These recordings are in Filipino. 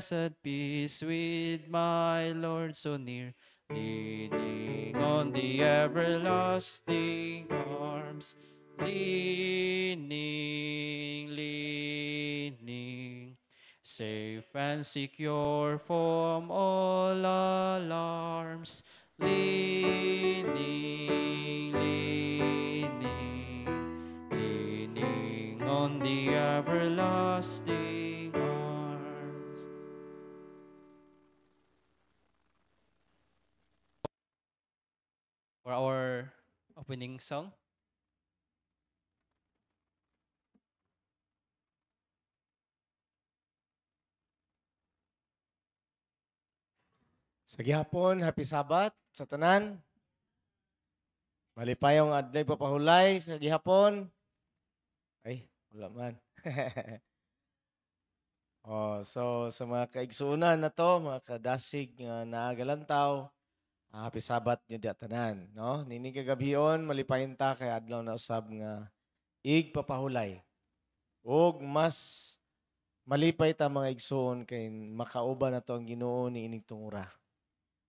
blessed peace with my Lord so near, leaning on the everlasting arms, leaning, leaning. safe and secure from all alarms. Leaning, leaning, leaning on the everlasting arms. For our opening song, Sa gihapon, happy Sabat sa tanan. Malipayong adlay papahulay sa gihapon. Ay, wala man. So sa mga kaigsuunan na to, mga kadasig nga naagalantaw, happy Sabat niyo di tanan, no? Nini kagabion malipayon ta kay adlaw na usab nga ig papahulay. Ug mas malipay ta mga igsuon kay makauban na to ang Ginoo ni ining tungura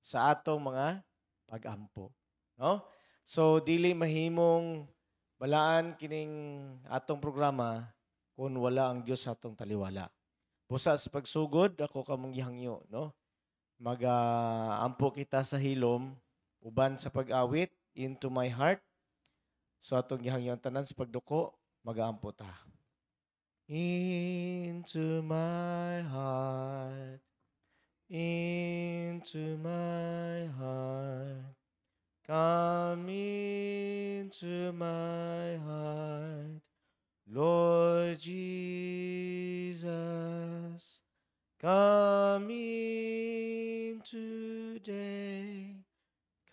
sa atong mga pag-ampo, no? So dili mahimong balaan kining atong programa kung wala ang Dios sa atong taliwala. Busa sa pagsugod ako kamong gihangyo, no? Mag-ampo kita sa hilom uban sa pag-awit Into My Heart. So atong gihangyo ang tanan sa pagduko, mag-aampo ta. Into my heart, into my heart, come into my heart, Lord Jesus, come in today,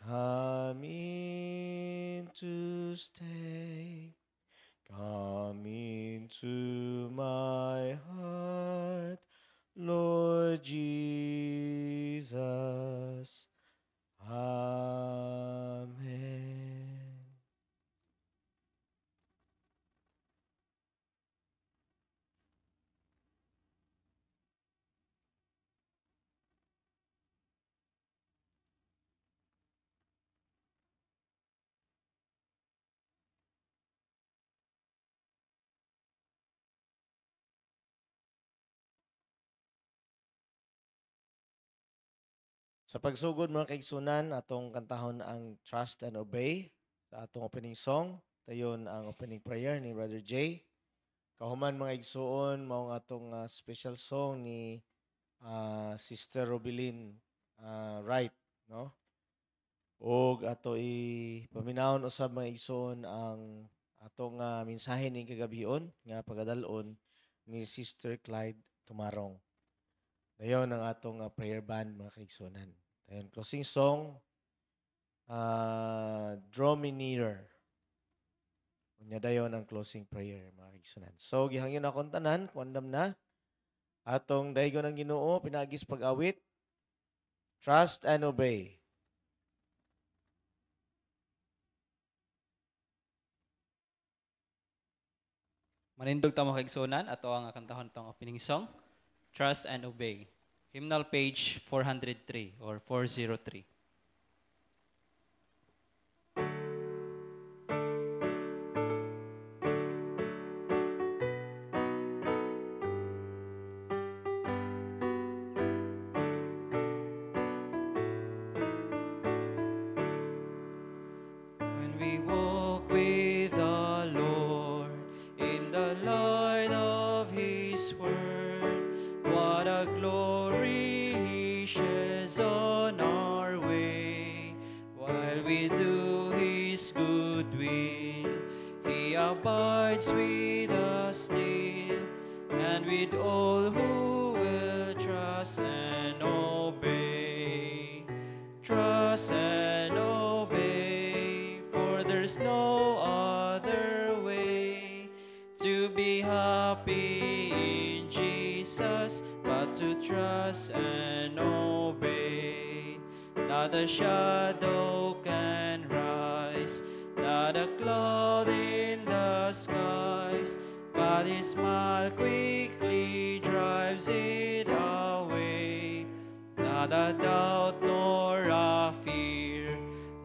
come in to stay, come into my heart, Lord Jesus. Amen. Sa pagsugod mga kaigsunan, atong kantahon ang Trust and Obey sa atong opening song. Dayon ang opening prayer ni Brother Jay. Kahuman mga igsuon, mao nga atong special song ni Sister Robilin Wright, no? Og ato paminawon usab mga igsuon ang atong mensahe ni kagabion nga pagadalon ni Sister Clyde Tumarong. Dayon ang atong prayer band mga kaigsunan. Dayon closing song, Draw Me Nearer. Unya dayon ang closing prayer mga kaigsunan. So gihangyon akong tanan, kuandam na. Atong dahigon ng Ginoo pinagis pag-awit. Trust and Obey. manindog ta mga kaigsunan, ato ang kantahon tong opening song, Trust and Obey. Hymnal page 403 or 403. When we walk with the Lord in the light of His word, what a glory He sheds on our way. While we do His good will, He abides with us still, and with all who will trust and obey. Trust and obey, for there's no other way to be happy in Jesus but to trust and obey. Not a shadow can rise, not a cloud in the skies, but His smile quickly drives it away. Not a doubt nor a fear,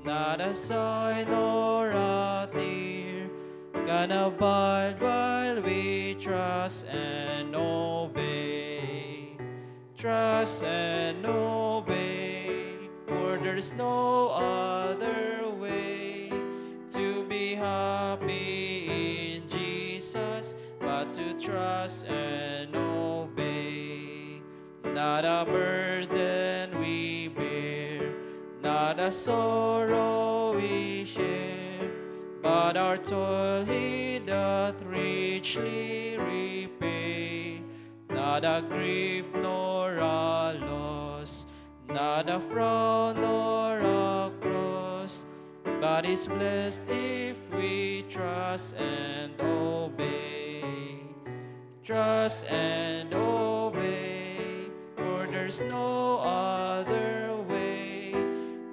not a sigh nor a tear, can abide while we trust and obey. trust and obey, for there's no other way to be happy in Jesus but to trust and obey. Not a burden we bear, not a sorrow we share, but our toil He doth richly repay. Not a grief nor a loss, not a frown nor a cross, but is blessed if we trust and obey. Trust and obey, for there's no other way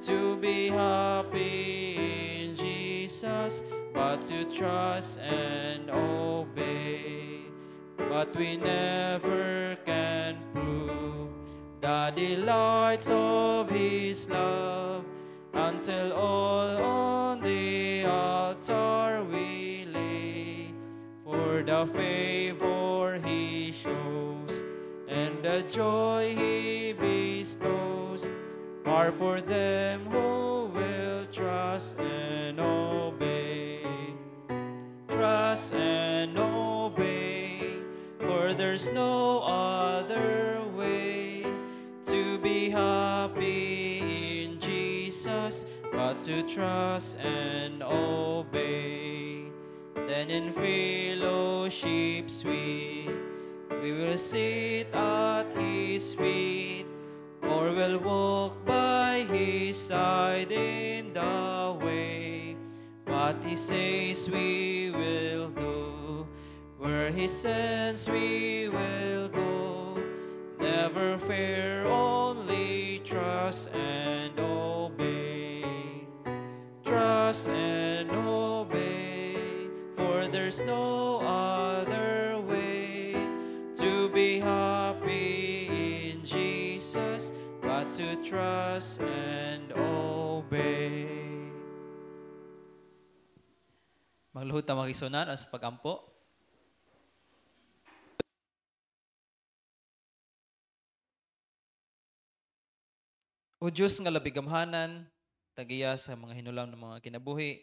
to be happy in Jesus but to trust and obey. But we never can prove the delights of His love until all on the altar we lay. For the favor He shows and the joy He bestows are for them who will trust and obey. Trust and obey, for there's no other way to be happy in Jesus but to trust and obey. Then in fellowship sweet we will sit at His feet, or will walk by His side in the way. What He says we will do, where He sends we will go. Never fear, only trust and obey. Trust and obey, for there's no other way to be happy in Jesus but to trust and obey. Magluhod ta makisunan as pagampo. O Diyos nga labigamhanan, tagiya sa mga hinulam ng mga kinabuhi.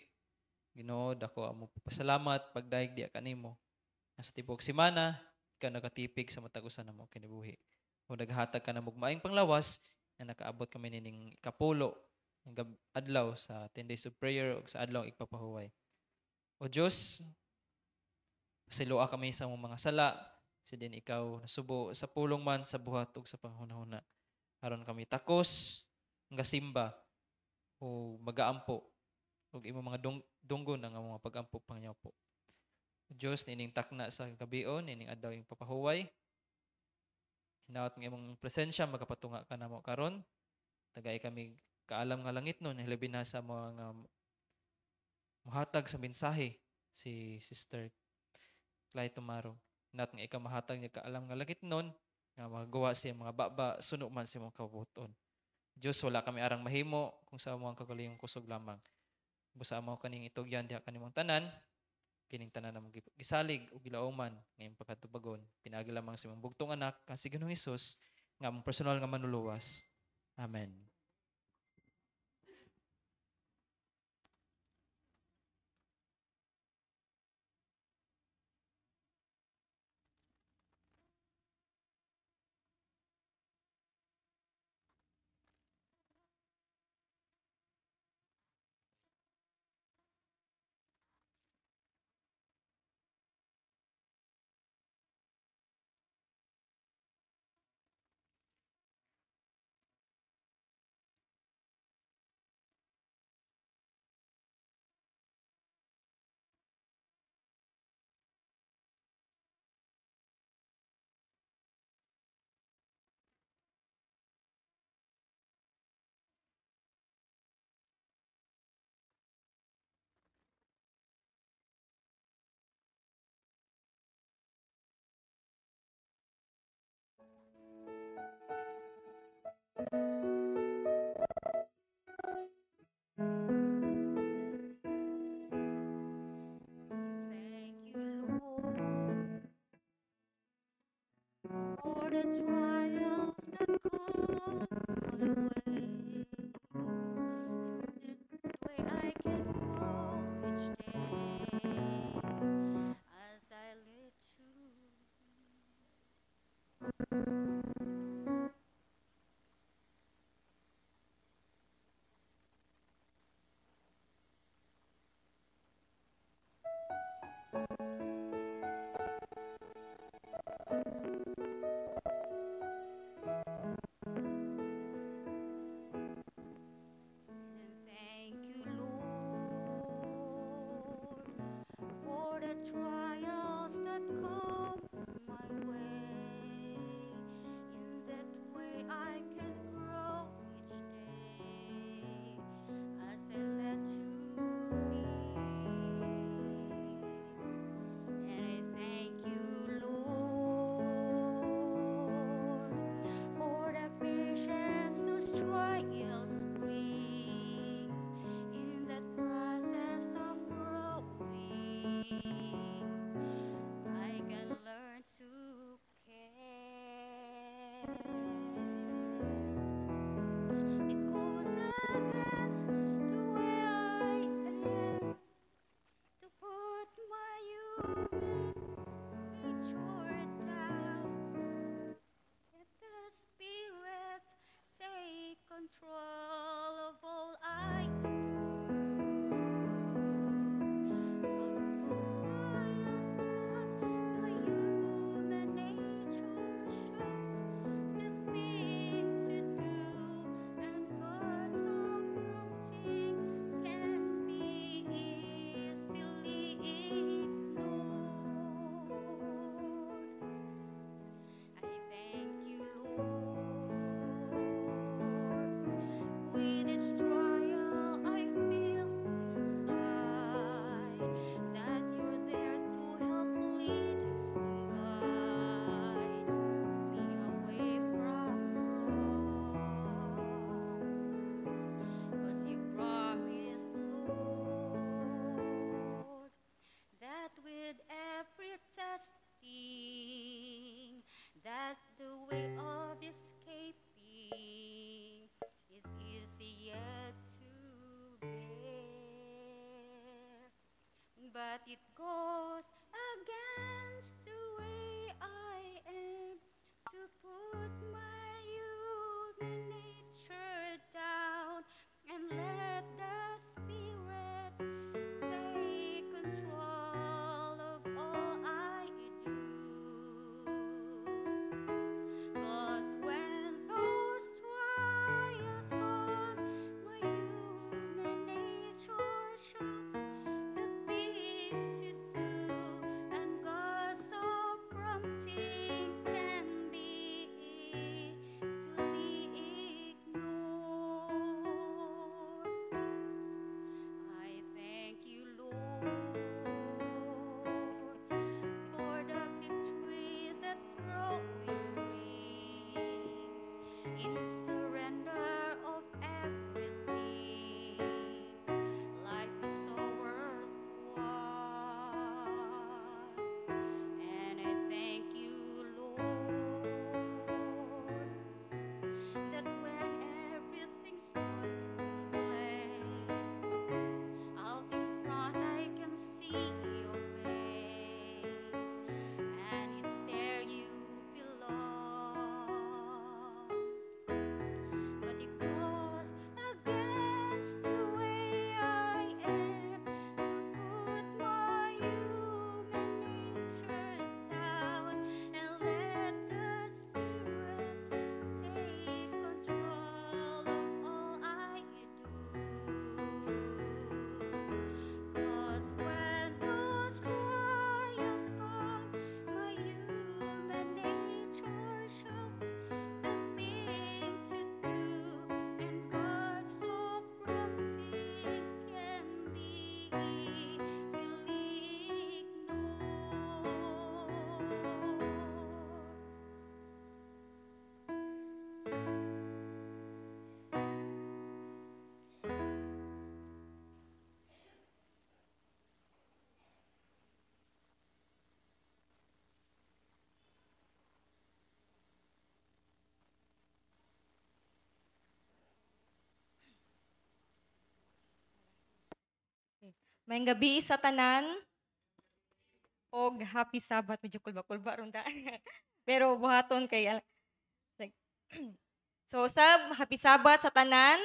Ginoo, dako amo pasalamat pagdaig diya kanimo. Sa tibok simana, ikaw nakatipig sa matagusan ng mga kinabuhi. O naghatag ka na mugmaing panglawas, na nakaabot kami nining kapulo ng adlaw sa 10 days of prayer o sa adlaw ippapahuway. O Diyos, pasiloa kami sa mga sala, si din ikaw nasubo sa pulong man sa buhat ug sa panghunahuna. Aron kami takos, nga simba, o magaampo, ug imo mga dunggon ang mga pagampo Panginoon po. Diyos, nining takna sa gabion, nining adlaw yung papahuway. Hinaot ng imong presensya, magapatunga ka na mo karon. Tagay kami kaalam nga langit nun, hilabi na sa mga muhatag sa mensahe si Sister Clay Tomaro. Hinaot nga ikaw mahatag niya kaalam nga langit nun, nga magawa siya mga baba, suno man siya mga kabuton. Diyos, wala kami arang mahimo kung sa mga kagalayong kusog lamang. Busa mo kaning itugyan diha kanimong tanan, kining tanan na gisalig o gilauman ngayong pagkatubagon. Pinaagi lamang sa imong bugtong anak, kasi Ginoong Hesus, nga mong personal nga manuluwas. Amen. Thank you, Lord, for the trials that And thank you, Lord, for the trials that come my way. In that way, I can grow each day as I let you lead. And I thank you, Lord, for the patience those trials bring. In that process of growing, I can learn to care. It goes against the way I am to put my human nature down. Let the Spirit take control of all I do. 'Cause those trials come, my human nature shows the thing to do, and 'cause of prompting can be easily ignored. I thank you, Lord. With each trial I feel inside that you're there to help lead, guide me away from wrong. 'Cause you promised, Lord, that with every testing, that the way of escaping is easy yet to bear. But it goes against the way I am to put my human nature down and let the Spirit take control of all I do. 'Cause when those trials come, my human nature shows the thing to do, and God's of prompting can be easily ignored. I thank you, Lord, for the victory that growing brings in surrender of everything. Life is so worthwhile, and I thank you, Lord, that when everything's put in place, out in front I can see your face, and it's there you belong. But it goes against the way I am to put my human nature down and let the Spirit take control of all I do. 'Cause when those trials come, my human nature shows the thing to do, and God's so prompting can be easily Maayong gabi sa tanan og happy Sabbath medyo kulba-kulba ron ta. Pero buhaton kay So happy Sabbath sa tanan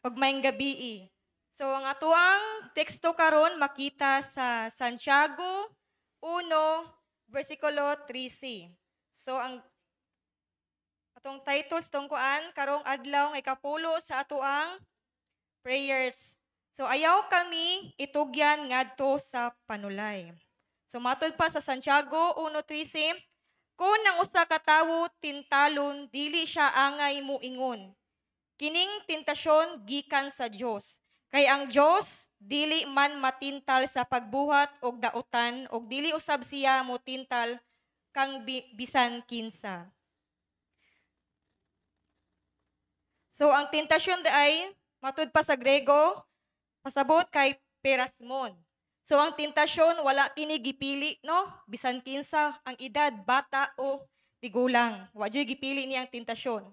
og maayong gabi. So ang atuang teksto karon makita sa Santiago 1 versikulo 13. So ang atong titles tong kuan karong adlaw nga ikapulo sa ato ang prayers. So ayaw kami itugyan ngadto sa panulay. So matod pa sa Santiago 1:13, kung nang usa ka tawo tintalon dili siya angay muingon. Kining tentasyon gikan sa Dios. Kay ang Dios dili man matintal sa pagbuhat og dautan og dili usab siya motintal kang bisan kinsa. So ang tentasyon ay matud pa sa Grego pasabot kay perasmon. So ang tentasyon wala kini gipili no bisan kinsa ang edad, bata o tigulang. Wa jud gipili niyang tentasyon.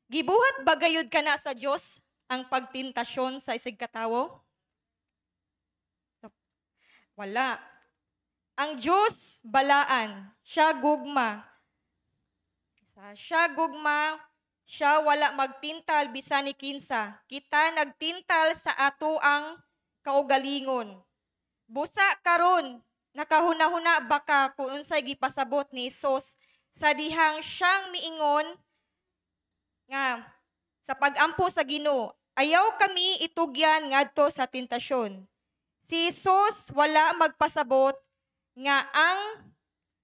Gibuhat ba gayud kana sa Dios ang pagtentasyon sa isig katawo? Wala. Ang Diyos balaan, siya gugma. Siya wala magtintal bisan ni kinsa. Kita nagtintal sa ato ang kaugalingon. Busa karon nakahuna-huna baka kung unsay gipasabot ni Hesus sa dihang siyang miingon nga sa pagampo sa Ginoo. Ayaw kami itugyan ngadto sa tentasyon. Si Jesus wala magpasabot nga ang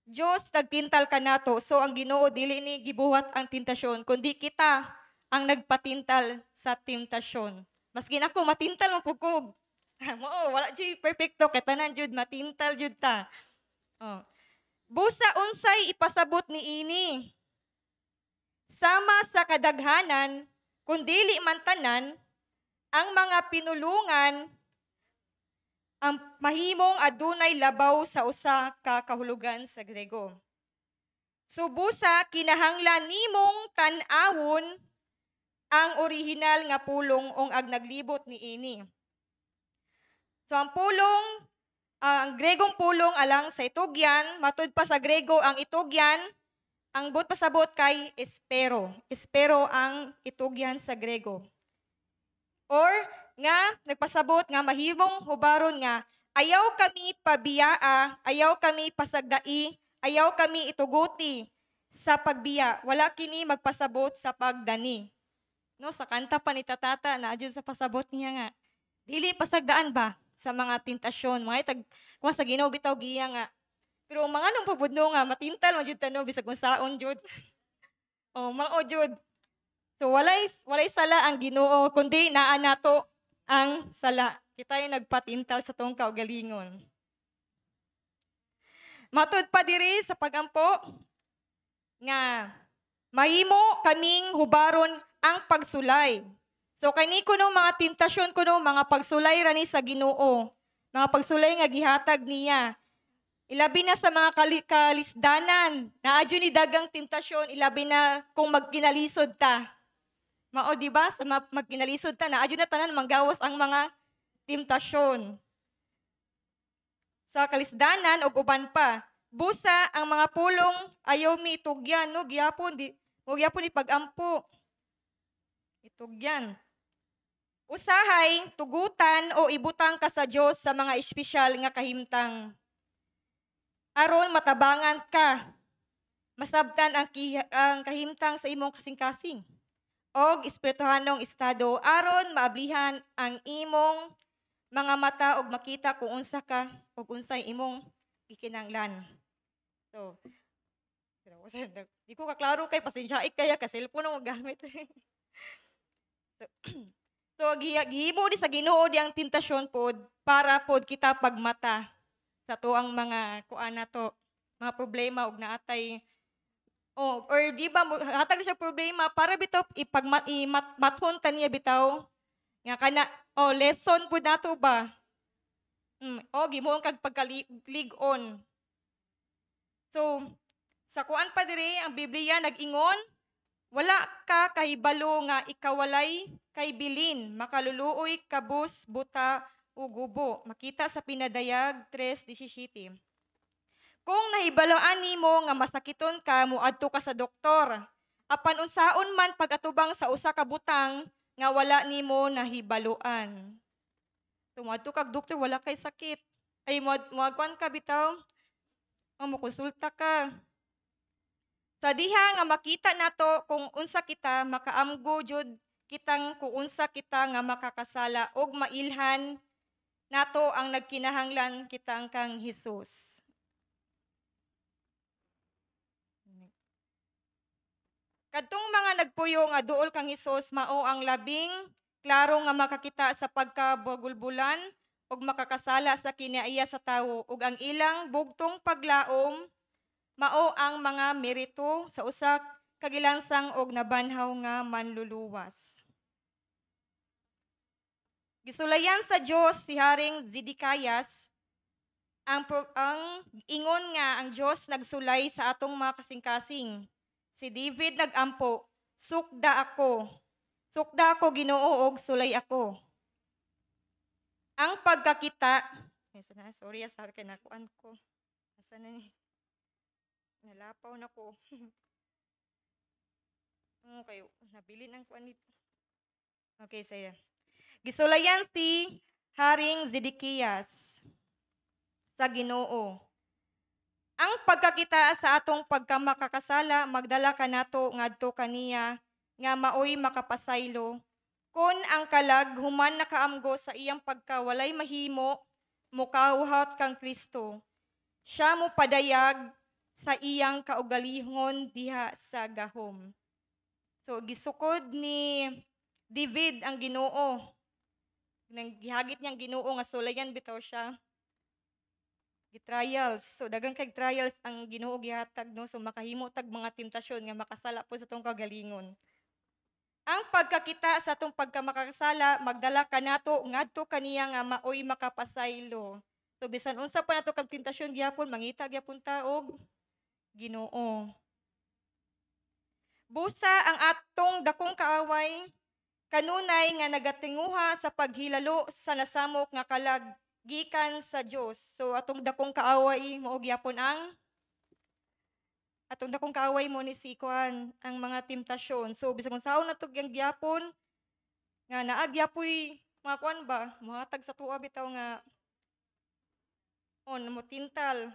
Diyos nagtintal kanato. So ang Ginoo dili ni gibuhat ang tentasyon kundi kita ang nagpatintal sa tentasyon. Maski nako matintal mo pugkog. Mao wala jud perfecto kay tanan jud matintal jud ta. Oh. Busa unsay ipasabot ni ini? Sama sa kadaghanan kun dili man tanan ang mga pinulungan ang mahimong adunay labaw sa usa ka kahulugan sa Grego. So busa kinahanglan nimong tan-awon ang orihinal nga pulong ong ag naglibot ni ini. So ang pulong, ang Gregong pulong alang sa itugyan, matud pa sa Grego ang itugyan, ang but pasabot kay espero. Espero ang itugyan sa Grego. Or nga nagpasabot nga mahimong hubaron nga ayaw kami pabiyaa, ayaw kami pasagdai, ayaw kami ituguti sa pagbiya. Wala kini magpasabot sa pagdani. No, sa kanta pa ni Tatata na adyon sa pasabot niya nga. Dili pasagdaan ba sa mga tentasyon, mga kung sa Ginoo bitaw giya nga. Pero mga nung pagbudno nga matintal man jud tano bisag unsaon jud. Oh, mao jud. So walay sala ang Ginoo kundi naa nato ang sala. Kita yung nagpatintal sa tong kaugalingon. Matud pa diri sa pagampo nga mahimo kaming hubaron ang pagsulay. So kani kuno mga tentasyon kuno mga pagsulay rani sa Ginoo. Mga pagsulay nga gihatag niya. Ilabi na sa mga kalisdanan, naadyo ni dagang tentasyon, ilabi na kung magkinalisod ta. Mao di ba sa magkinalisod ta, naadyo na tanan manggawas ang mga tentasyon. Sa kalisdanan o uban pa, busa ang mga pulong ayaw mi itugyan, no gihapon ipagampo. Itugyan. Usahay tugutan o ibutang ka sa Dios sa mga espesyal nga kahimtang. Aron matabangan ka, masabtan ang kahimtang sa imong kasing-kasing og espirituhanong estado aron maablihan ang imong mga mata og makita kung unsa ka og unsay imong gikinahanglan. So, di ko kaklaro kay pasensya kaya ka cellphone mo gamit. So gihibo di sa Ginoo di ang tentasyon pod para pod kita pagmata sa tuang mga kuan nato, mga problema og naatay or di ba hatag siya problema para bitaw ipagmathon ta niya bitaw nga kana lesson pud nato ba. Gimuon kag pagkalig-on. So sa kuan pa diri ang Biblia nag-ingon wala ka kahibalo nga ikawalay kay bilin makaluluoy kabus buta o gubo. Makita sa Pinadayag 3:17. Kung nahibaloan nimo nga masakiton ka, muadto ka sa doktor. Apan unsaon man pagatubang sa usa ka butang nga wala nimo nahibaloan. So muadto kag doktor wala kay sakit. Ay muadkuan ka bitaw. Mo konsulta ka. Sa diha nga makita nato kung unsa kita makaamgo jud kitang kung unsa kita nga makakasala ug mailhan nato ang nagkinahanglan kitang kang Hesus. Kadtong mga nagpuyo nga duol kang Hesus mao ang labing klaro nga makakita sa pagkabagulbulan ug makakasala sa kinaiya sa tawo ug ang ilang bugtong paglaom mao ang mga merito sa usa ka gilansang og nabanhaw nga manluluwas. Gisulayan sa Dios si Haring Zedekiyas ang ingon nga ang Dios nagsulay sa atong mga kasing-kasing. Si David nagampo, sukda ako Ginoo og sulay ako. Ang pagkakita, sorry sa kay nakuan ko. Asa na ni? Nalapaw na ko. Okay, nabili ng kuan nito. Okay, saya. Gisulayan si Haring Zedekiyas sa Ginoo. Ang pagkakita sa atong pagkamakakasala magdala kanato ngadto kaniya nga maoy makapasaylo kun ang kalag human nakaamgo sa iyang pagkawalay mahimo mukawhat kang Kristo. Siya mo padayag sa iyang kaugalihon diha sa gahom. So gisukod ni David ang Ginoo. Nang gihagit niyang Ginoo nga sulayan bitaw siya. Trials. So daghang kay trials ang Ginoo gihatag no so makahimo tag mga temptasyon nga makasala po sa tong kagalingon. Ang pagkakita sa atong pagkamakasala magdala kanato ngadto kaniya nga maoy makapasaylo. So bisan unsa pa nato kag temptasyon gyapon mangita gyapon ta og Ginoo. Busa ang atong dakong kaaway kanunay nga nagatinguha sa paghilalo sa nasamok nga kalag gikan sa Dios. So atong dakong kaaway mao gyapon ang atong dakong kaaway mo ni si Kuan ang mga temptasyon. So bisan kung saon nato gyang gyapon nga naagyapoy mga kuan ba mohatag sa tuwa bitaw nga mo tintal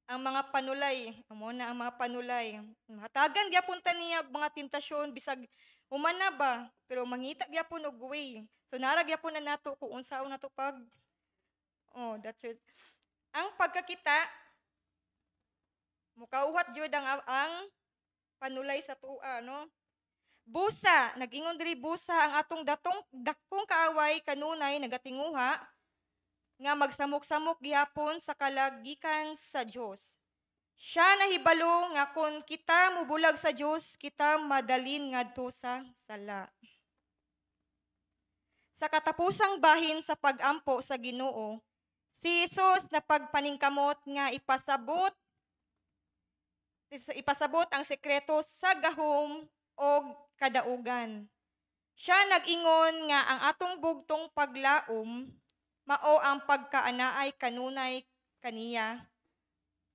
ang mga panulay, amo na ang mga panulay. Hatagan gyapon ta niya mga temptasyon bisag human na ba, pero mangita gyapon og way. So nara gyapon na nato kung unsaon nato pag that's it. Ang pagkakita mukauhat jud ang panulay sa tuwa, no? Busa, nag-ingon diri busa ang atong dakong kaaway kanunay nagatinguha nga magsamok-samok gihapon sa kalagikan sa Dios. Siya nahibalo nga kung kita mubulag sa Dios, kita madalin ngadto sa sala. Sa katapusang bahin sa pag-ampo sa Ginoo, si Jesus na pagpaningkamot nga ipasabot ang sekreto sa gahom o kadaugan. Siya nag-ingon nga ang atong bugtong paglaom mao ang pagkaanaay kanunay kaniya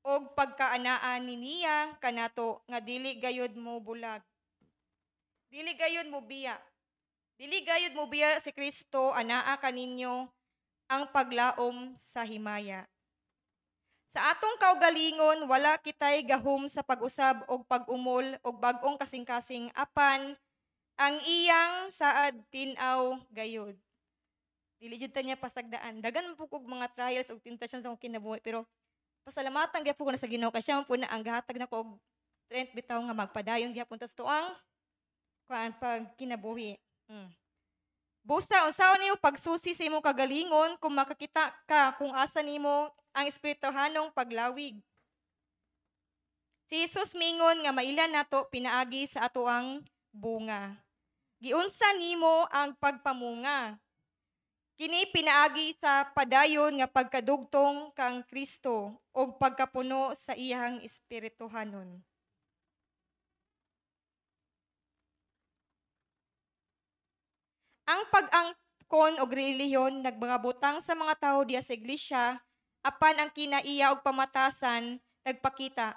o pagkaanaan niya kanato nga dili gayud mo bulag. Dili gayud mo biya. Dili gayud mo biya si Kristo anaa kaninyo ang paglaom sa himaya. Sa atong kaugalingon wala kitay gahom sa pag-usab og pag-umol og bag-ong kasing-kasing apan ang iyang saad tin-aw gayud. Dili jud ta niya pasagdaan. Dagan po kog mga trials ug temptation sa akong kinabuhi pero pasalamatan gyapon ko na sa Ginoo kay siya man po na ang gahatag nako og strength bitaw nga magpadayon gyapon ta sa tuang kuan pag kinabuhi. Busa unsaon niyo pagsusi sa imong kagalingon kung makakita ka kung asa nimo ang espirituhanong paglawig. Si Jesus mingon nga mailan nato pinaagi sa atoang bunga. Giunsa nimo ang pagpamunga? Kini pinaagi sa padayon nga pagkadugtong kang Kristo o pagkapuno sa iyang espirituhanon. Ang pag-angkon og relihiyon nagbangabutang sa mga tawo diya sa iglesia apan ang kinaiya og pamatasan nagpakita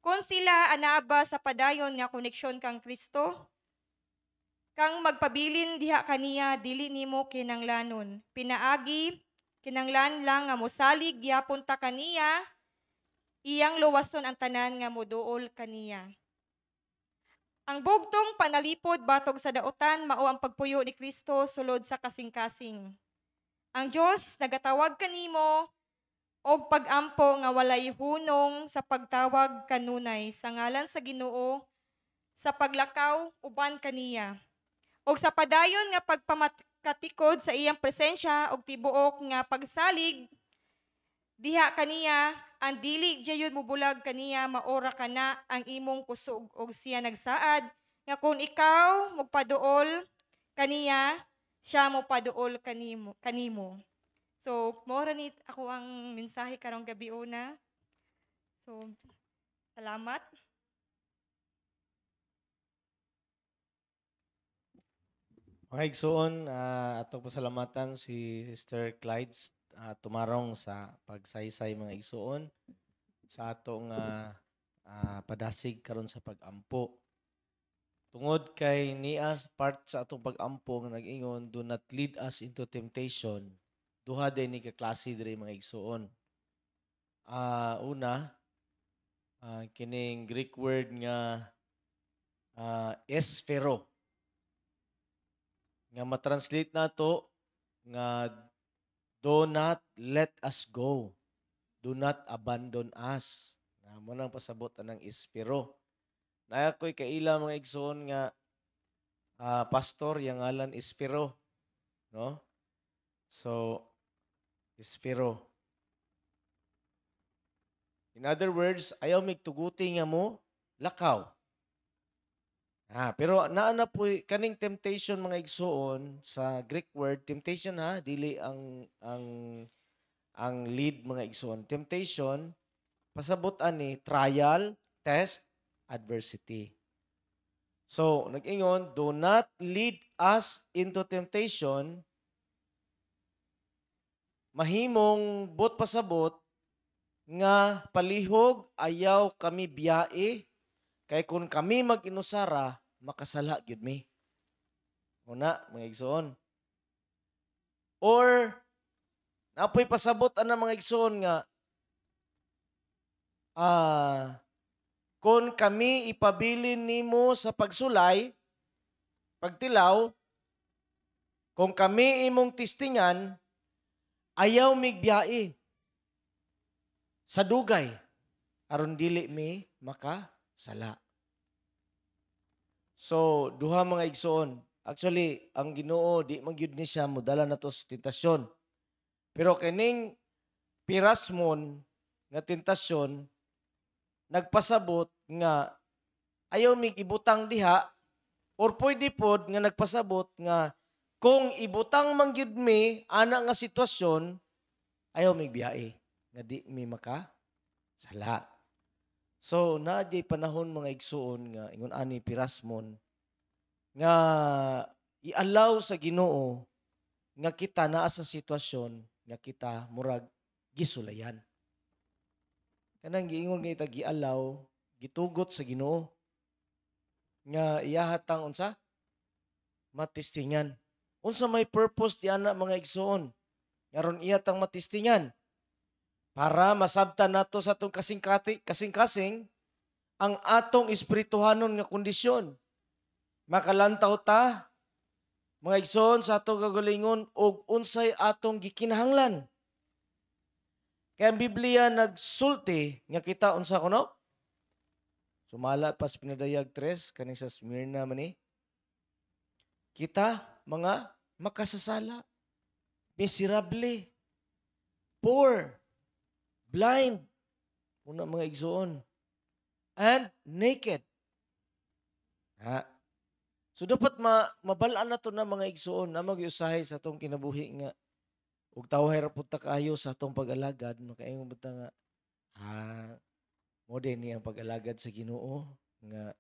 kung sila anaba sa padayon nga koneksyon kang Kristo kang magpabilin diha kaniya dili nimo kinanglanon. Pinaagi kinanglan lang nga mosalig gyapon ta kaniya iyang luwason ang tanan nga moduol kaniya. Ang bugtong panalipod batog sa dautan mao ang pagpuyo ni Kristo sulod sa kasing-kasing. Ang Dios nagatawag kanimo og pag-ampo nga walay hunong sa pagtawag kanunay sa ngalan sa Ginoo sa paglakaw uban kaniya. Og sa padayon nga pagpamakatikod sa iyang presensya og tibuok nga pagsalig diha kaniya ang dili jayud mubulag kaniya maora kana ang imong kusog og siya nagsaad nga kung ikaw magpaduol kaniya siya mo paduol kanimo. So mora ni ako ang mensahe karong gabi una. So salamat. Mga igsoon, atong pasalamatan si Sister Clyde tumarong sa pagsaysay mga igsoon sa atong padasig karon sa pag-ampo. Tungod kay niya part sa atong pag-ampo nga nag-ingon, do not lead us into temptation. Duha din ni kaklase diri mga igsoon. Una, kining Greek word nga esphero. Nga matranslate nato nga do not let us go. Do not abandon us. Mo nang pasabot anang espiro. Na ako'y kaila mga igsoon nga pastor yang ngalan espiro, no? So espiro. In other words, ayaw migtuguti nga mo lakaw. Pero naana po kaning temptation mga igsoon sa Greek word temptation dili ang lead mga igsoon. Temptation pasabot ani trial, test, adversity. So nag-ingon, do not lead us into temptation. Mahimong bot pasabot nga palihog ayaw kami biyae. Kay kung kami mag-inusara, makasala gyud mi. Una, mga igsoon. Or, napoy pasabot ana mga igsoon nga, kung kami ipabilin nimo sa pagsulay, pagtilaw, kung kami imong tistingan, ayaw migbiyae sa dugay, aron dili mi makasala. So, duha mga igsoon. Actually, ang Ginoo di magyud ni siya modala nato sa tentasyon. Pero kining pirasmon nga tentasyon nagpasabot nga ayaw mig ibutang diha or pwede pod nga nagpasabot nga kung ibutang man gyud mi ana nga sitwasyon ayaw mig biyae nga di mi makasala. So, naadjay panahon mga igsuon nga ingon ani pirasmon nga i-allow sa Ginoo nga kita naa sa sitwasyon nga kita murag gisulayan. Kanang giingon nga ita gi-allow, gitugot sa Ginoo nga iyahatang unsa matistingan. Unsa may purpose di ana mga igsuon? Ngaron iyatang matistingan para masabtan nato sa atong kasing-kasing ang atong espirituhanon nga kondisyon. Makalantaw ta, mga igsoon, sa atong gagalingon og unsay atong gikinahanglan. Kaya ang Biblia nagsulti nga kita unsa kuno? Sumala pas pinadayag 3 kaning sa Smyrna man ni. Kita mga makasasala, miserable, poor, blind, una mga igsoon, and naked. So dapat mabalaan na to na mga igsoon na mag-usahay sa atong kinabuhi nga ug tawhay ra pud ta kaayo sa atong pag-alagad makaingon bata nga mo din ni ang pag-alagad sa Ginoo nga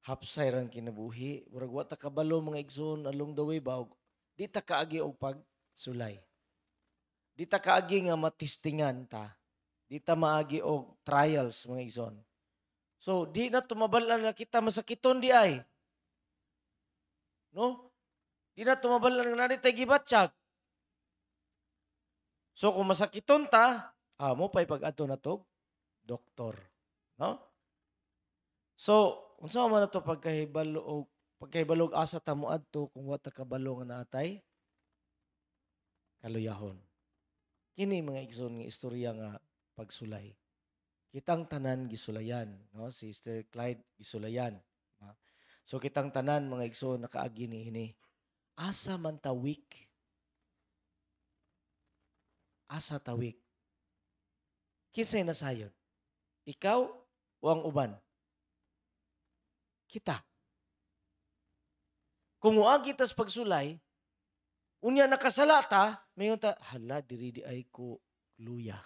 hapsay rang kinabuhi murag wa ta kabalo mga igsoon along the way ba di ta kaagi og pagsulay. Di ta kaagi nga matistingan ta. Di ta maagi og trials mga igsoon. So di na tumabalan na kita masakiton di ay. No? Di na tumabalan nga tay gibatsyag. So kung masakiton ta, mo pa'y pag-ato na to, doktor. No? So, unsa man ato pagkahibalog asa ta moadto kung wa ta kabalo nga naatay kaluyahon. Kini mga igsoon nga istorya nga pagsulay. Kitang tanan gisulayan, no? Si Sister Clyde gisulayan. No? So kitang tanan mga igsoon nakaagi niini. Asa man ta weak. Asa ta weak. Kinsay nasayon? Ikaw o ang uban? Kita. Kung muagi tas pagsulay, unya nakasalata, mayon ta, hala, diri di ay ko luya.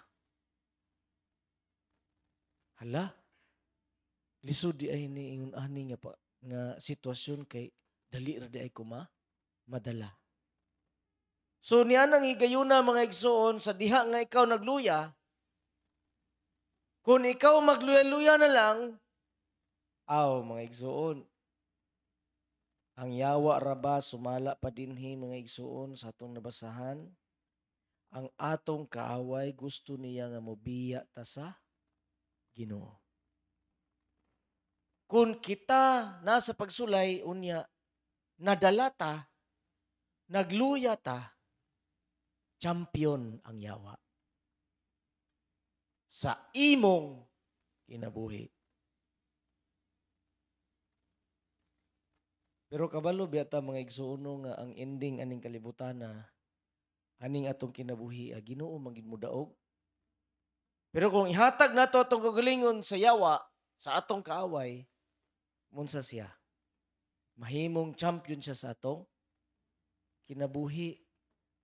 Hala, lisod di ay ni ingon ani nga sitwasyon kay dali ra di ay ko madala. So niya nang higayuna mga igsoon sa diha nga ikaw nagluya, kung ikaw magluya-luya na lang, mga igsoon, ang yawa raba sumala pa dinhi mga igsoon sa atong nabasahan, ang atong kaaway gusto niya nga mobiya ta sa Ginoo. Kung kita nasa pagsulay unya nadala ta, nagluya ta, champion ang yawa sa imong kinabuhi. Pero kabalo biyata mga igsuono nga ang ending aning kalibutan na aning atong kinabuhi Ginoo magid mo daog. Pero kung ihatag nato atong kagalingon sa yawa sa atong kaaway, munsa siya. Mahimong champion siya sa atong kinabuhi.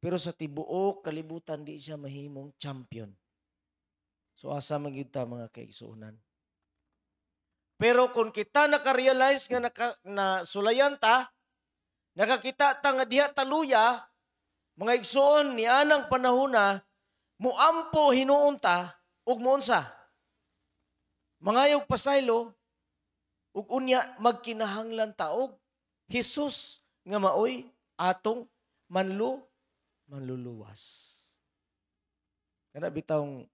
Pero sa tibuok kalibutan di siya mahimong champion. So asa man gyud ta mga kaigsuonan. Pero kung kita naka-realize nga na sulayan ta, nakakita ta nga diha taluya, mga igsuon ni anang panahona, muampo hinuon ta ug muunsa. Mangayog pasaylo ug unya magkinahanglan ta og Hesus nga maoy atong manluluwas. Kana bitawng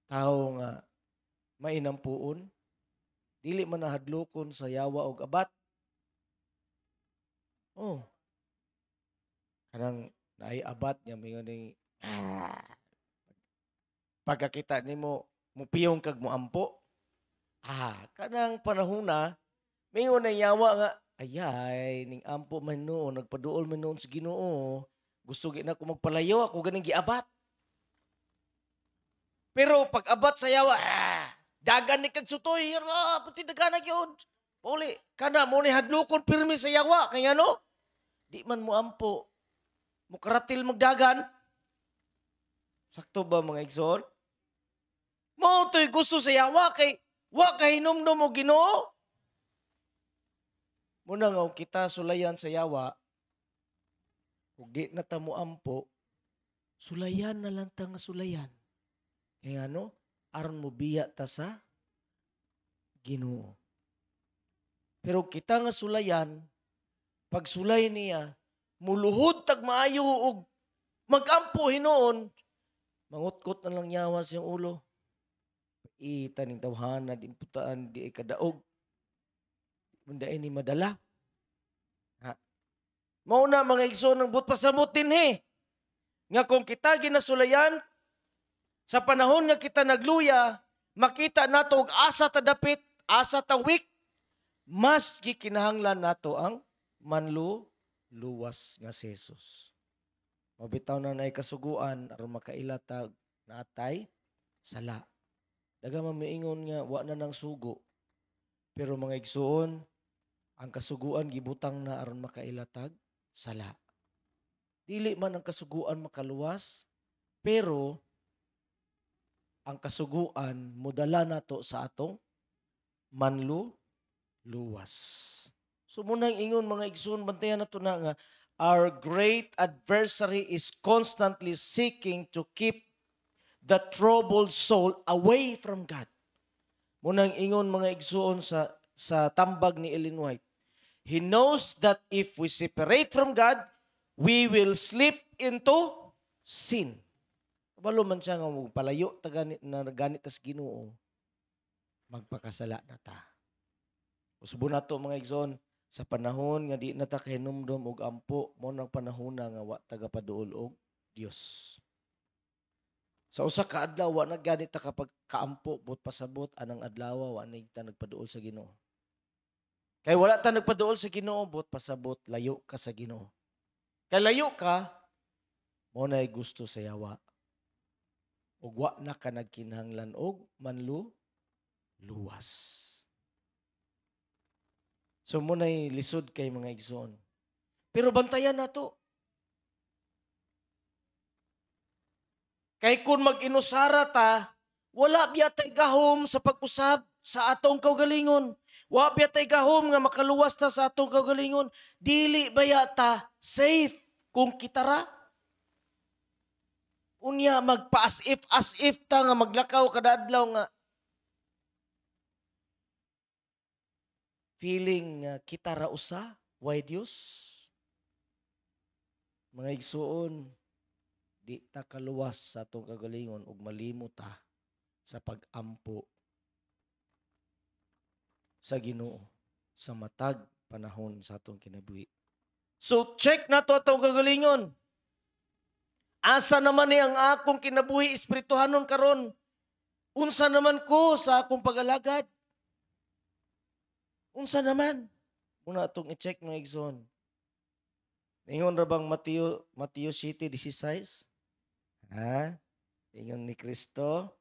tao nga mainampuon, dili man nahadlokon sa yawa og abat. Kanang naay abat niya mingon ni pagkakita nimo mupiyong kag moampo. Kanang panahona mingon na yawa nga ayay ning ampo man noon nagpaduol man noon sa Ginoo. Gusto gid na ko magpalayo ako ganing giabat. Pero pag abat sa yawa, dagan ni kag sutoy, pati dagan na yun. Pauli, kana mo ni hadlokon pirmi sa yawa, kaya ano? Di man mo ampo, mo karatil magdagan. Sakto ba mga igsoon? Mo to'y gusto sa yawa, kay wa kay hinumdum o Ginoo. Muna nga kita sulayan sa yawa, kung di na ta mo ampo, sulayan na lang ta nga sulayan. Kaya ano? Aron mo biya ta sa Ginoo. Pero kita nga sulayan, pag sulay niya, muluhod tag maayo og magampo hinoon, mangutkot na lang yawa siyang ulo. Itaning tawhana, di putaan, di kadaog. Munda ini madala. Mauna mga igsoon ng but pasamutin nga kung kita ginasulayan, sa panahon nga kita nagluya, makita nato og asa ta dapit, asa ta weak, mas gikinahanglan nato ang manluluwas nga si Jesus. Mabitaw na nay kasuguan aron makailatag natay sala. Daga mamiingon nga wa na nang sugo. Pero mga igsuon, ang kasuguan gibutang na aron makailatag sala. Dili man ang kasuguan makaluwas, pero ang kasuguan mudala nato sa atong manluluwas. So munang ingon mga igsoon, bantayan nato na nga our great adversary is constantly seeking to keep the troubled soul away from God. Munang ingon mga igsoon sa tambag ni Ellen White. He knows that if we separate from God, we will slip into sin. Kabalo man siya nga palayo ta ganit na ganit tas Ginoo. Magpakasala na ta. Usbo na to mga igsoon, sa panahon nga di na ta kahinumdom og ampo, mo nang panahon na nga wa tagapaduol og Dios. Sa usa ka adlaw wa na gani ta kapag kaampo but pasabot anang adlaw wa na ta nagpaduol sa Ginoo. Kay wala ta nagpaduol sa Ginoo but pasabot layo ka sa Ginoo. Kay layo ka mo nay gusto sa yawa. Ug wa na ka nagkinahanglan og luwas. So mo nay lisod kay mga igsoon. Pero bantayan nato. Kay kung mag-inusara ta, wala biya tay gahom sa pag-usab sa atong kaugalingon. Wa biya tay gahom nga makaluwas ta sa atong kaugalingon. Dili baya ta safe kung kitara. Unya magpa as if ta nga maglakaw kada adlaw nga feeling kita ra usa, why Dios? Mga igsuon, di ta kaluwas sa atong kagalingon ug malimo ta sa pag-ampo sa Ginoo sa matag panahon sa atong kinabuhi. So check na to atong kagalingon. Asa naman ni ang akong kinabuhi espirituhanon karon? Unsa naman ko sa akong pag-alagad? Unsa naman? Muna itong i-check mga igsoon. Ingon ra bang Mateo 7:16? Ha? Ingon ni Kristo,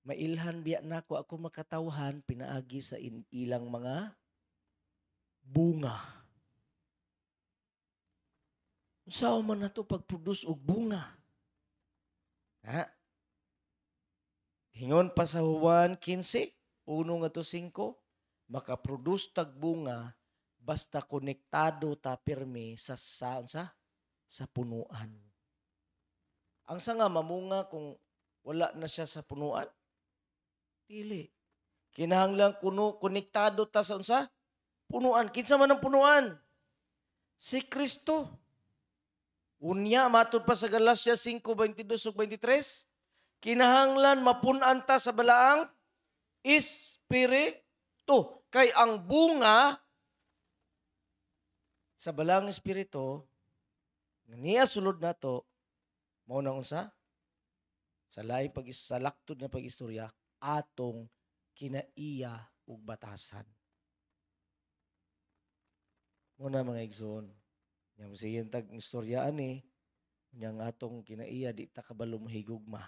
mailhan biya nako ako makatawhan pinaagi sa ilang mga bunga. Unsa man nato pag-produce og bunga? Ha? Hingon pa sa Juan 15, 1-5, makaproduce tag bunga basta konektado ta pirmi sa punuan. Ang sanga mamunga kung wala na siya sa punuan? Dili. Kinahanglan konektado ta sa unsa? Punuan. Kinsa man ang punuan? Si Kristo. Unya matud pa sa Galacia 5:22-23, kinahanglan mapunan ta sa balaang espiritu. Kay ang bunga sa balang espiritu niya sulod nato mao na unsa sa laktod na pag-istorya atong kinaiya ug batasan. Muna mga igsoon, yang sige tag istorya ani yang atong kinaiya di ta kabalo mahigugma.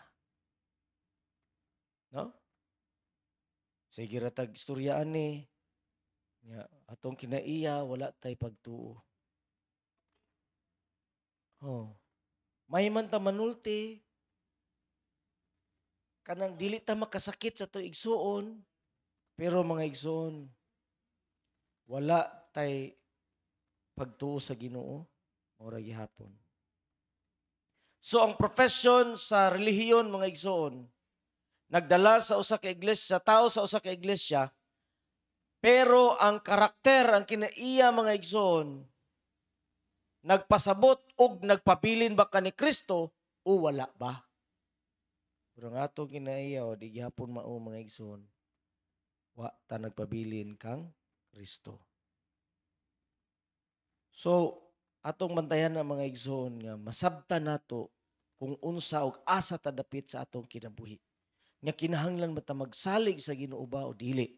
No? Sige ra tag istorya ani nya atong kinaiya wala tay pagtuo. Oh. May man ta manulti kanang dili ta makasakit sa to igsuon pero mga igsuon wala tay pagtuo sa Ginoo ora gihapon. So ang profession sa relihiyon mga igsuon nagdala sa usa ka iglesia, tao sa usa ka iglesia, pero ang karakter, ang kinaiya mga igsoon, nagpasabot og nagpabilin ba ka ni Kristo o wala ba? Pero nga itong kinaiya o di gihapon mao mga igsoon, wa ta nagpabilin kang Kristo. So, atong bantayan na mga igsoon nga masabtan nato kung unsa og asa ta dapit sa atong kinabuhi. Nga kinahanglan ba ta magsalig sa Ginoo ba o dili?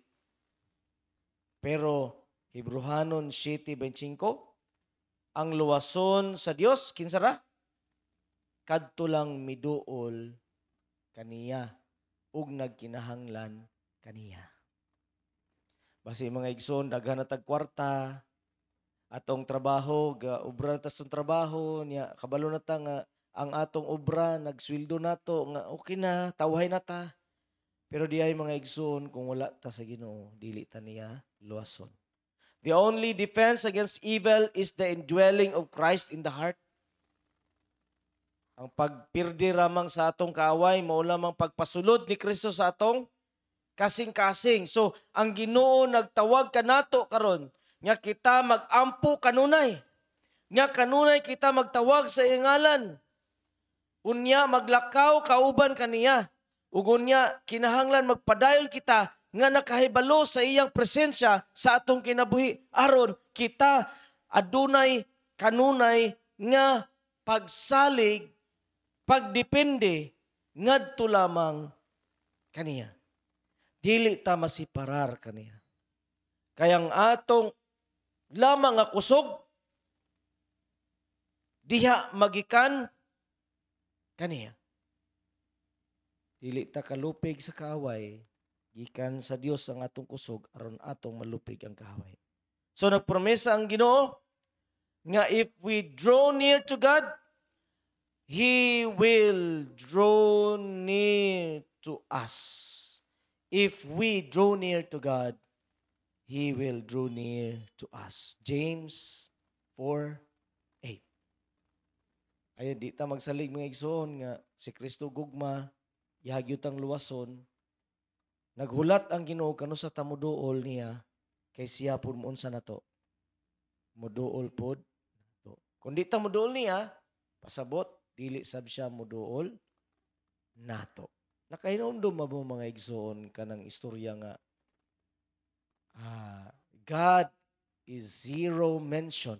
Pero Hebrehanon 7:25, ang luwason sa Dios kinsa ra? Kadto lang miduol kaniya ug nagkinahanglan kaniya. Basi mga igsoon daghan na tag kwarta atong trabaho, obra ta sa trabaho niya kabalo na ta nga ang atong obra, nagsweldo nato, nga okay na, tawhay na ta. Pero di ay mga igsoon, kung wala ta sa Ginoo, dili ta niya luwason. The only defense against evil is the indwelling of Christ in the heart. Ang pagpirdi ramang sa atong kaaway, mao lamang pagpasulod ni Kristo sa atong kasing-kasing. So, ang Ginoo nagtawag kanato karon nga kita mag-ampo kanunay. Nga kanunay kita magtawag sa ingalan. Unya maglakaw kauban kaniya. Ug unya kinahanglan magpadayon kita nga nakahibalo sa iyang presensya sa atong kinabuhi aron kita adunay kanunay nga pagsalig, pagdepende ngadto lamang kaniya. Dili ta masiparar kaniya. Kayang atong lamang nga kusog diha magikan kaniya. Dili ta kalupig sa kaaway, gikan sa Dios ang atong kusog aron atong malupig ang kaaway. So nagpromesa ang Ginoo nga if we draw near to God, He will draw near to us. If we draw near to God, He will draw near to us. James 4:8. Ayun, di ta magsalig mga igsoon nga si Kristo gugma, ihagyot ang luwason. Naghulat ang Ginoo kano sa tamuduol niya kay siya pud muunsa nato. Muduol pod nato. Kung di ta muduol niya, pasabot dili sab siya muduol nato. Nakahinumdum ba mo mga igsoon kanang istorya nga God is zero mention.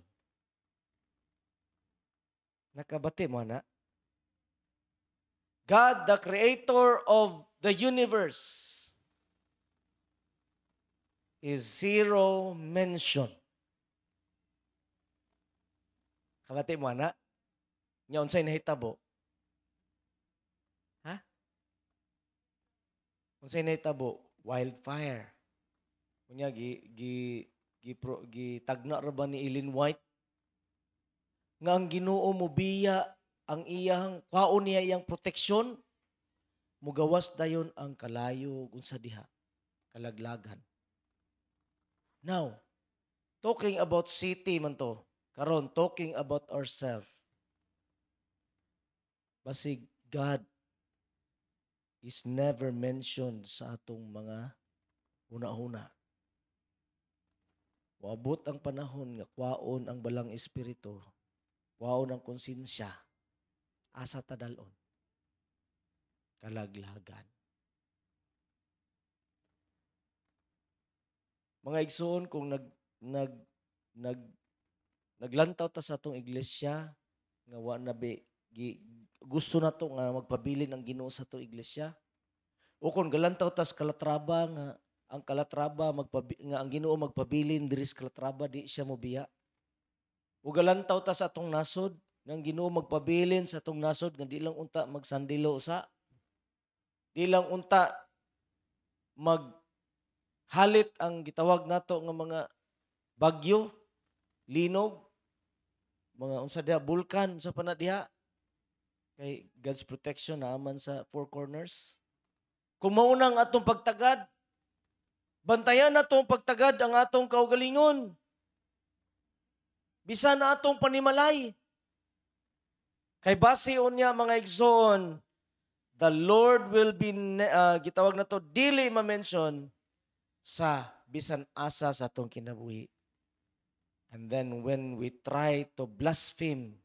Nakabati mo na? God, the creator of the universe, is zero mention. Kabati mo na? Nya unsay nahitabo? Ha? Unsay nahitabo? Wildfire. Kunya gitagna ra ba ni Ellen White nga ang Ginoo mobiya ang iyang kwaon niya iyang proteksyon mugawas dayon ang kalayo unsa diha kalaglagan. Now, talking about city man to, karon talking about ourselves. Basig God is never mentioned sa atong mga una-una. Waabot ang panahon nga kwaon ang balang espiritu, kwaon ang konsensya, asa tadalon, kalaglagan. Mga igsoon, kung naglantaw ta sa atong iglesia nga wa na gusto na to nga magpabilin ang Ginoo sa atong iglesia, o kung galantaw ta sa Calatrava nga ang Calatrava nga ang Ginoo magpabilin diri sa Calatrava di siya mobiya, o galantaw ta sa atong nasod nga ang Ginoo magpabilin sa atong nasod nga di lang unta magsandilo sa di lang unta halit ang gitawag nato nga mga bagyo, linog, mga unsa diha bulkan sa panadiha kay God's protection naaman sa four corners. Kung maunang atong pagtagad, bantayan natong pagtagad ang atong kaugalingon. Bisan na atong panimalay. Kay base unya mga igsoon, the Lord will be gitawag nato dili ma-mention sa bisan asa sa atong kinabuhi. And then when we try to blaspheme,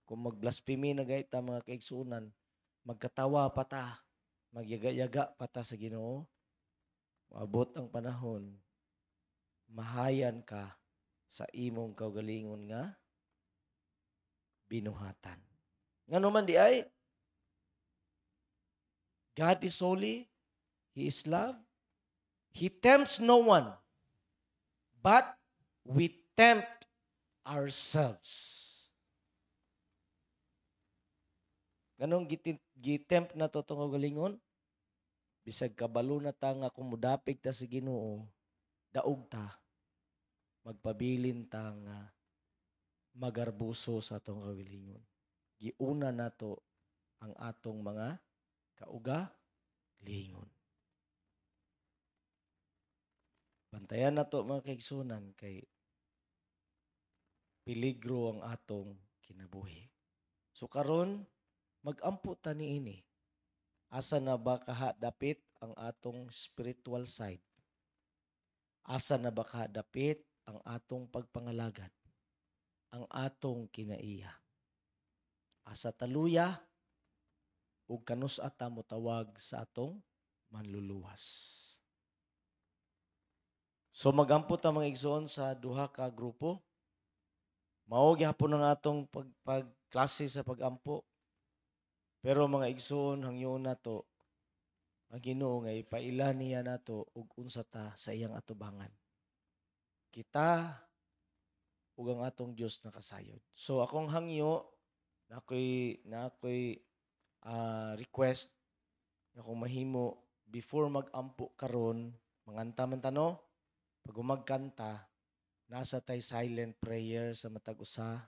kung magblaspheme na gayt ta mga kaigsunan, magkatawa pa ta, magyaga-yaga pa ta sa Ginoo, maabot ang panahon, mahayan ka sa imong kaugalingon nga binuhatan. Ngano man di ay, God is holy, He is love, He tempts no one, but we tempt ourselves. Ganong gitempt na to itong kaugalingon? Bisag kabalo na ta nga kung mudapig ta sa Ginoo, daog ta, magpabilin ta nga magarbuso sa atong kaugalingon. Giuna nato ang atong mga kaugalingon. Bantayan nato mga kaigsunan kay peligro ang atong kinabuhi. So karon mag-ampo ta niini. Asa na ba kahadapit ang atong spiritual side? Asa na ba kahadapit ang atong pagpangalagad? Ang atong kinaiya? Asa taluya ug kanus ata mo tawag sa atong manluluwas. So magampo ta mga igsoon sa duha ka grupo. Mao gyapon ang atong pagklase sa pagampo. Pero mga igsoon hangyo nato ang Ginoo nga ipaila niya nato ug unsa ta sa iyang atubangan. Kita ug ang atong Dios nakasayod. So akong hangyo na ako'y request na kung mahimo before magampo karon manganta man ta no, pag umagkanta nasa tay silent prayer sa matag usa.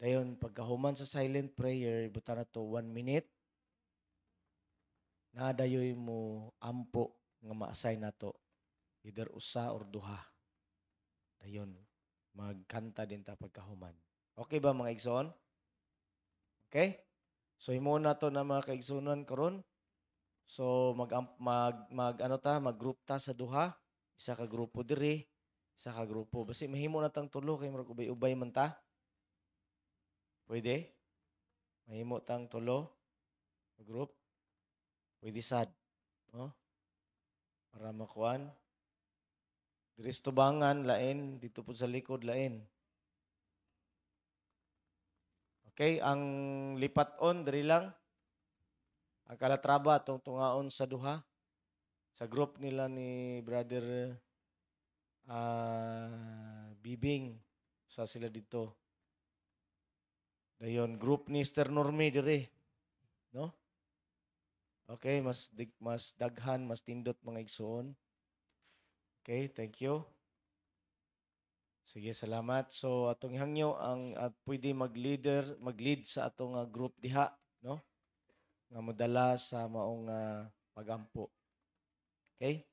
Dayon pagkahuman sa silent prayer ibutan na to 1 minute. Nadayoy mo ampo nga ma-assign nato either usa or duha. Dayon magkanta din ta pagkahuman. Okay ba mga igsoon? Okay? So himo na to na mga kaigsunan karon. So mag-group ta sa duha, isa ka grupo diri, isa ka grupo. Basi mahimo na tang tulo kay murag ubay-ubay man ta. Pwede? Mahimo tang tulo group. Pwede sad, no? Para makuan. Diri sa tubangan lain, dito po sa likod lain. Okay, ang lipat-on diri lang. Ang kalatraba atong tungaon sa duha. Sa group nila ni Brother Bibing. Sa sila dito. Dayon, group ni Mr. Normi diri. No? Okay, mas daghan, mas tindot mga igsoon. Okay, thank you. Sige, salamat. So atong hangyo ang pwede mag-lead sa atong group diha, no? Nga modala sa maong pagampo. Okay?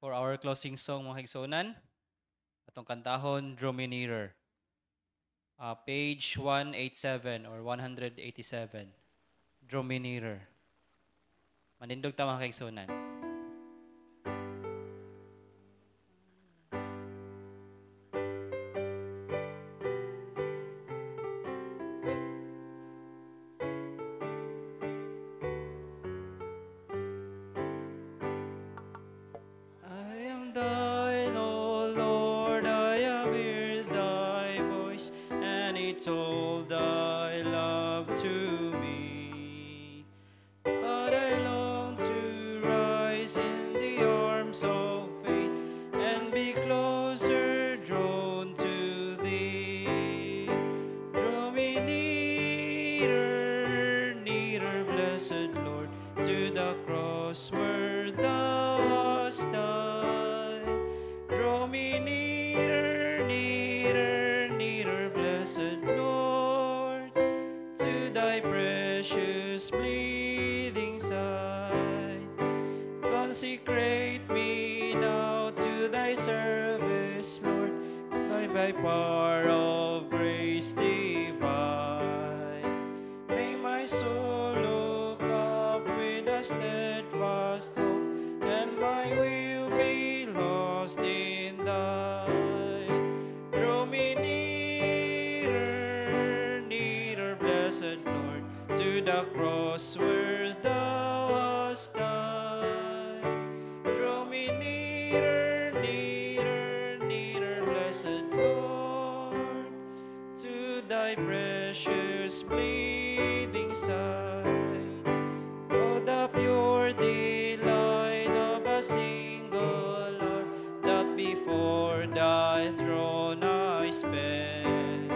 For our closing song, mga kaigsunan, atong kantahon, Draw Me Nearer. Page 187 or 187. Draw Me Nearer. Manindog ta mga kaigsunan. I am thine, O Lord, I have heard thy voice, and it told thy love to me. But I long to rise in the arms of faith and be closer drawn to thee. Draw me nearer, nearer, blessed Lord, to the cross where thou hast died. Draw me nearer, nearer, nearer, blessed Lord, to thy precious bleeding side. Consecrate me now to thy service, Lord, by power of grace divine. May my soul look up with a steadfast hope, and my will be lost in thine. Draw me nearer, nearer, blessed Lord, to the cross where thou hast died. Draw me nearer, nearer, nearer, blessed Lord, to thy precious bleeding side. Oh, the pure delight of a single heart that before thy throne I spend.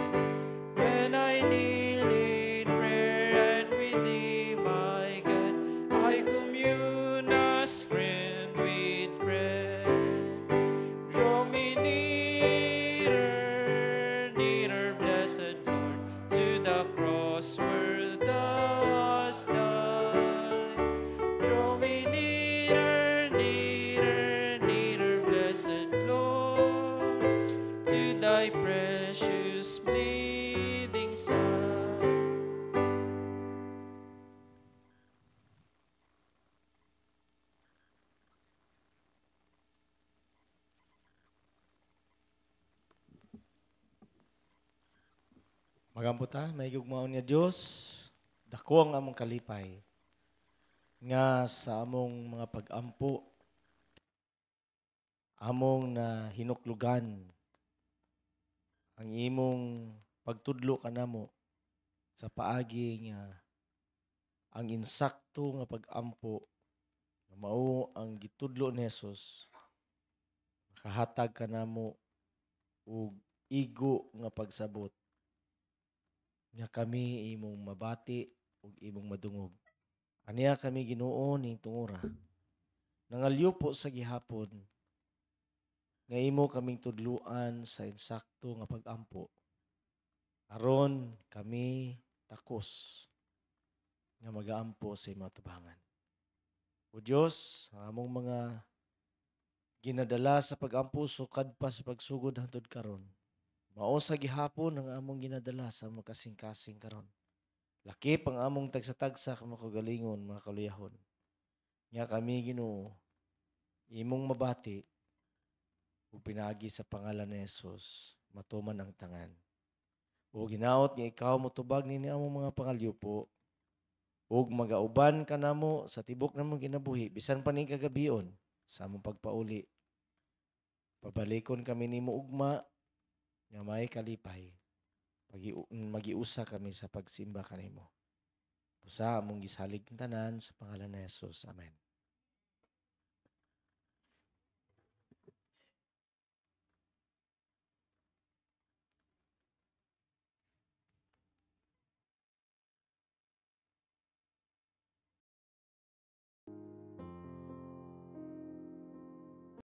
When I kneel in prayer and with thee, my God, I commune as friend with friend. Draw me nearer, nearer, blessed Lord, to the cross where thou hast died. Draw me nearer, nearer, nearer, blessed Lord, to thy precious bleeding side. Magampo ta, may gugmaon niya Diyos, dako ang among kalipay, nga sa among mga pag-ampo, among na hinuklugan, ang imong pagtudlo kanamo sa paagi nga ang insakto nga pag-ampo, nga mao ang gitudlo ni Jesus, makahatag kanamo og igo nga pagsabot, nga kami imong mabati ug imong madungog. Aniya kami Ginoo ning tungora. Nangalyo po sa gihapon nga imo kaming tudluan sa insakto nga pag-ampo. Aron kami takos nga mag-aampo sa imong tubangan. O Dios, ang among mga ginadala sa pag-ampo sukad pa sa pagsugod hangtod karon. Mao sa gihapon ang among ginadala sa mga kasing-kasing karon. Lakip ang among tagsa-tagsa mga kagalingon, mga kaluyahon. Nga kami Ginoo, imong mabati ug pinagi sa pangalan ni Jesus, matuman ang tangan. O ginaot nga ikaw motubag nini among mga pangalyupo ug magauban kanamo sa tibok namong kinabuhi bisan pa ni kagabion sa among pagpauli. Pabalikon kami nimo ugma nga may kalipay. Magiusa kami sa pagsimba kanimo. Pusa among gisalig tanan sa pangalan ni Jesus. Amen.